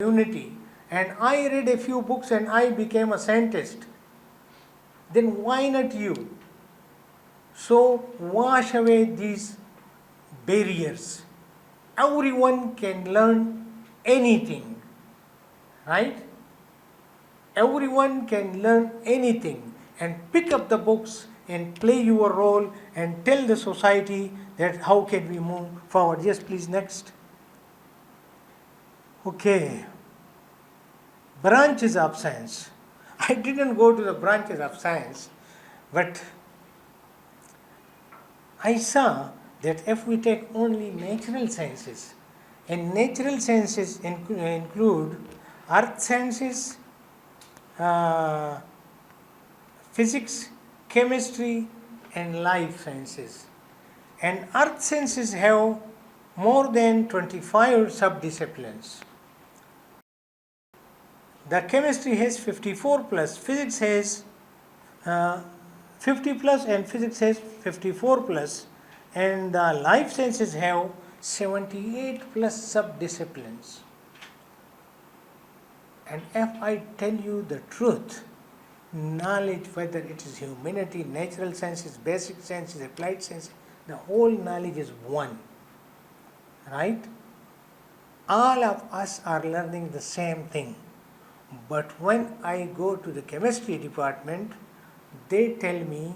community and I read a few books and I became a scientist, then why not you? So wash away these barriers. Everyone can learn anything, right? Everyone can learn anything and pick up the books and play your role and tell the society that how can we move forward. Yes, please, next. Okay. Branches of science. I didn't go to the branches of science, but I saw that if we take only natural sciences, and natural sciences include earth sciences, physics, chemistry, and life sciences. And earth sciences have more than 25 subdisciplines. The chemistry has 54 plus, physics has 50 plus, and physics has 54 plus, and the life sciences have 78 plus subdisciplines. And if I tell you the truth, knowledge, whether it is humanity, natural sciences, basic sciences, applied sciences, the whole knowledge is one, right? All of us are learning the same thing. But when I go to the chemistry department, they tell me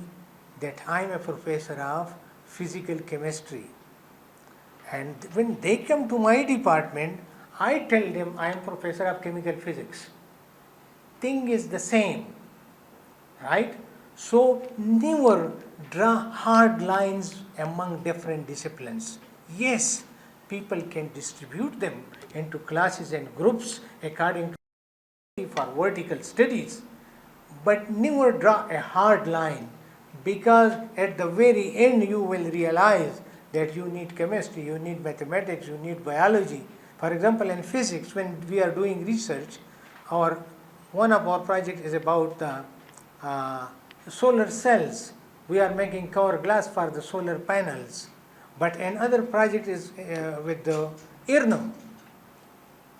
that I am a professor of physical chemistry. And when they come to my department, I tell them I am professor of chemical physics. Thing is the same, right? So never draw hard lines among different disciplines. Yes, people can distribute them into classes and groups according to for vertical studies, but never draw a hard line, because at the very end you will realize that you need chemistry, you need mathematics, you need biology. For example, in physics, when we are doing research, one of our projects is about the solar cells. We are making cover glass for the solar panels, but another project is with the IRNM.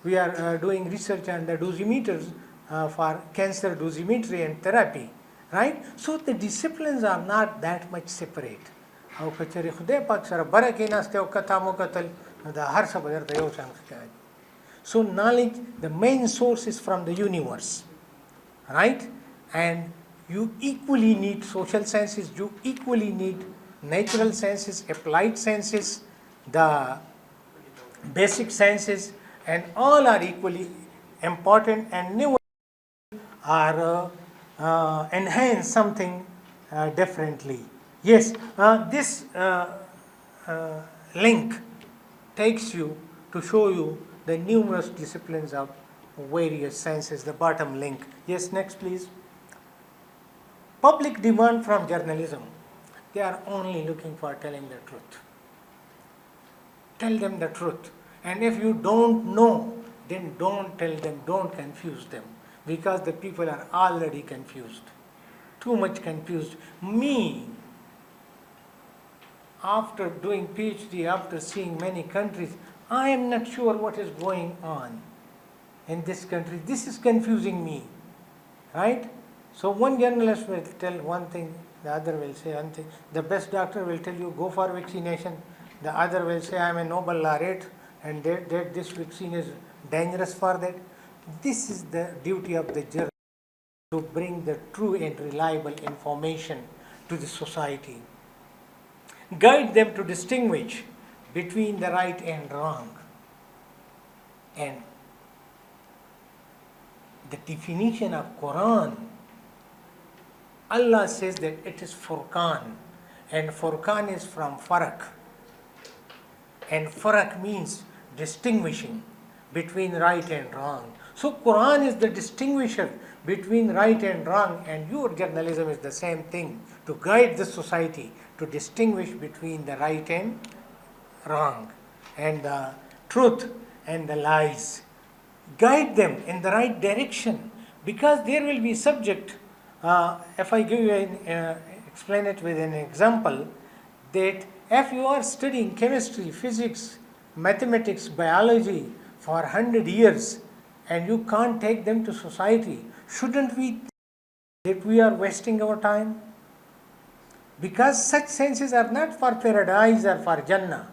We are doing research on the dosimeters for cancer dosimetry and therapy, right? So the disciplines are not that much separate. So knowledge, the main source is from the universe, right? And you equally need social sciences, you equally need natural sciences, applied sciences, the basic sciences, and all are equally important and never are enhance something differently. Yes, this link takes you to show you the numerous disciplines of various sciences, the bottom link. Yes, next please. Public demand from journalism. They are only looking for telling the truth. Tell them the truth. And if you don't know, then don't tell them, don't confuse them, because the people are already confused, too much confused. Me, after doing PhD, after seeing many countries, I am not sure what is going on in this country. This is confusing me, right? So one journalist will tell one thing, the other will say one thing. The best doctor will tell you, go for vaccination. The other will say, I am a Nobel laureate, and that this vaccine is dangerous for that. This is the duty of the journalist, to bring the true and reliable information to the society. Guide them to distinguish between the right and wrong. And the definition of Quran, Allah says that it is Furqan, and Furqan is from Faraq. And Faraq means distinguishing between right and wrong. So Quran is the distinguisher between right and wrong, and your journalism is the same thing, to guide the society to distinguish between the right and wrong, and the truth and the lies. Guide them in the right direction, because there will be subject, if I give you explain it with an example, that if you are studying chemistry, physics, mathematics, biology for 100 years, and you can't take them to society, shouldn't we think that we are wasting our time? Because such sciences are not for paradise or for Jannah.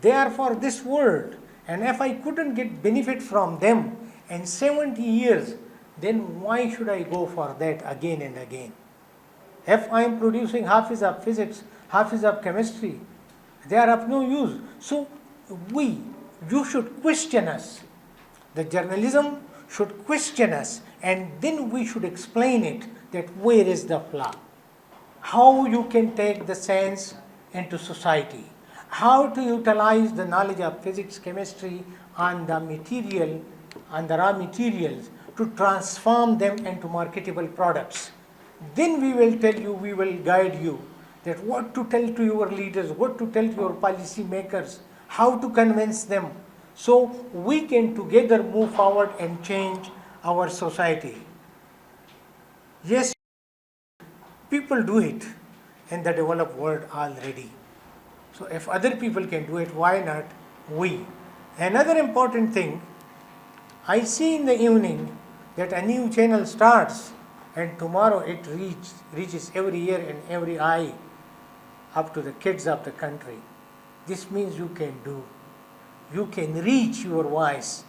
They are for this world. And if I couldn't get benefit from them in 70 years, then why should I go for that again and again? If I am producing Hafiz of physics, Hafiz of chemistry, they are of no use. So you should question us. The journalism should question us, and then we should explain it, that where is the flaw? How you can take the science into society, how to utilize the knowledge of physics, chemistry on the material, on the raw materials, to transform them into marketable products. Then we will tell you, we will guide you, that what to tell to your leaders, what to tell to your policy makers, how to convince them, so we can together move forward and change our society. Yes, people do it in the developed world already. So if other people can do it, why not we? Another important thing, I see in the evening that a new channel starts, and tomorrow it reaches every ear and every eye up to the kids of the country. This means you can do. You can reach your voice.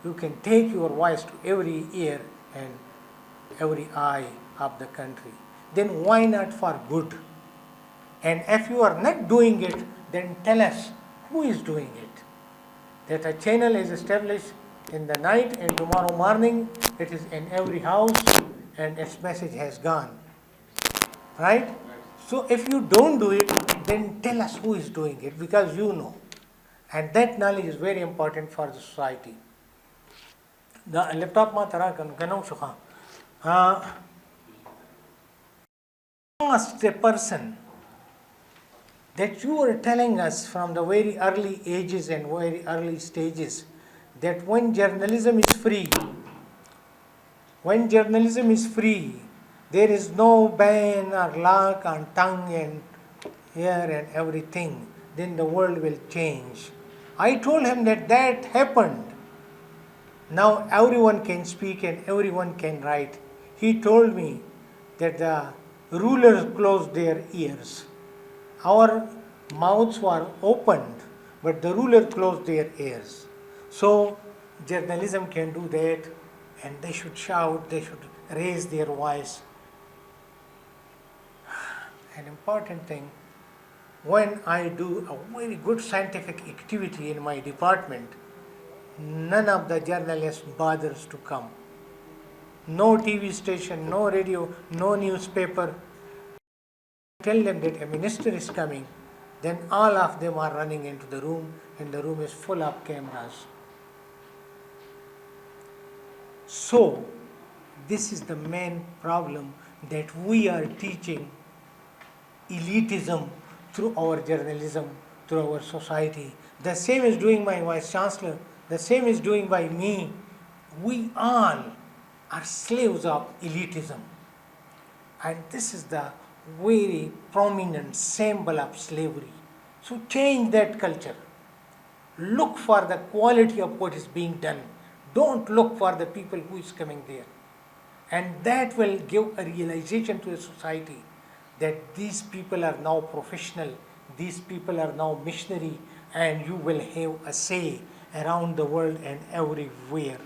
You can take your voice to every ear and every eye of the country. Then why not for good? And if you are not doing it, then tell us who is doing it. That a channel is established in the night, and tomorrow morning it is in every house and its message has gone. Right? So if you don't do it, then tell us who is doing it, because you know. And that knowledge is very important for the society. The laptop ma tara kanau shukha. Asked a person that you were telling us from the very early ages and very early stages that when journalism is free, there is no ban or lock on tongue and ear and everything, then the world will change. I told him that happened. Now everyone can speak and everyone can write. He told me that the rulers closed their ears. Our mouths were opened, but the ruler closed their ears. So journalism can do that, and they should shout, they should raise their voice. An important thing, when I do a very good scientific activity in my department, none of the journalists bothers to come. No TV station, no radio, no newspaper. Tell them that a minister is coming, then all of them are running into the room, and the room is full of cameras. So, this is the main problem, that we are teaching elitism through our journalism, through our society. The same is doing my Vice Chancellor, the same is doing by me. We all are slaves of elitism. And this is the very prominent symbol of slavery. So change that culture. Look for the quality of what is being done. Don't look for the people who is coming there. And that will give a realization to a society that these people are now professional, these people are now missionary, and you will have a say around the world and everywhere.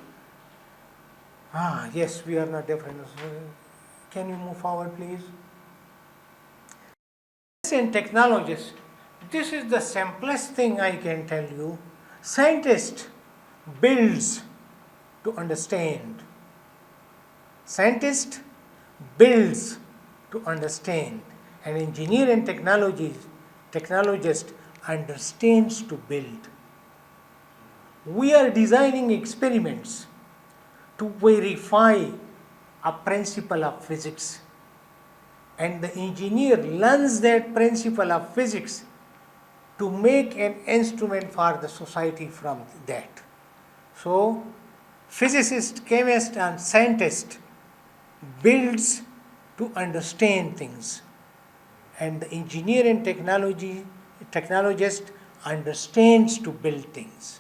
Yes, we are not different. Can you move forward, please? And technologists, this is the simplest thing I can tell you. Scientist builds to understand. Scientist builds to understand. An engineer and technologist understands to build. We are designing experiments to verify a principle of physics, and the engineer learns that principle of physics to make an instrument for the society from that. So, physicist, chemist and scientist builds to understand things, and the engineer and technologist understands to build things.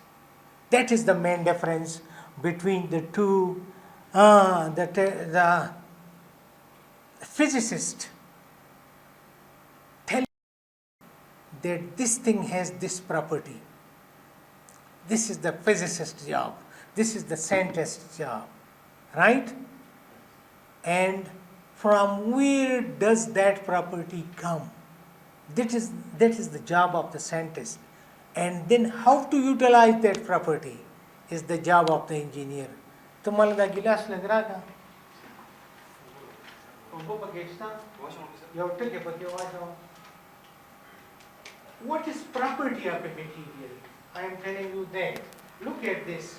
That is the main difference between the two, the physicist tell that this thing has this property. This is the physicist's job. This is the scientist's job, right? And from where does that property come? That is the job of the scientist. And then how to utilize that property is the job of the engineer. तुम्हाला दा गिलास लग रहा था? उनको पकेस्ता? या उठे के पके वाजो? What is property of a material? I am telling you that. Look at this.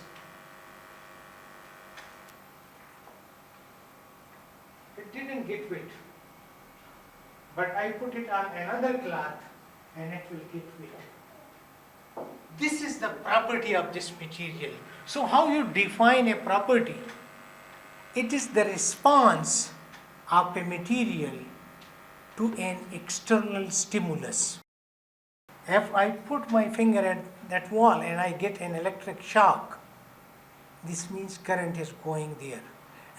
It didn't get wet, but I put it on another cloth and it will get wet. This is the property of this material. So how you define a property? It is the response of a material to an external stimulus. If I put my finger at that wall and I get an electric shock, this means current is going there.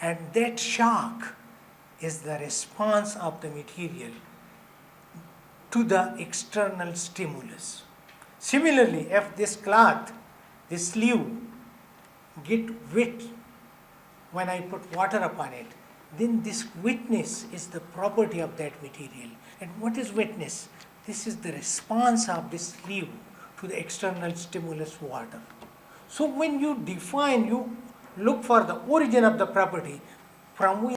And that shock is the response of the material to the external stimulus. Similarly, if this cloth, this sleeve, get wet when I put water upon it, then this wetness is the property of that material. And what is wetness? This is the response of this sleeve to the external stimulus water. So when you define, you look for the origin of the property from which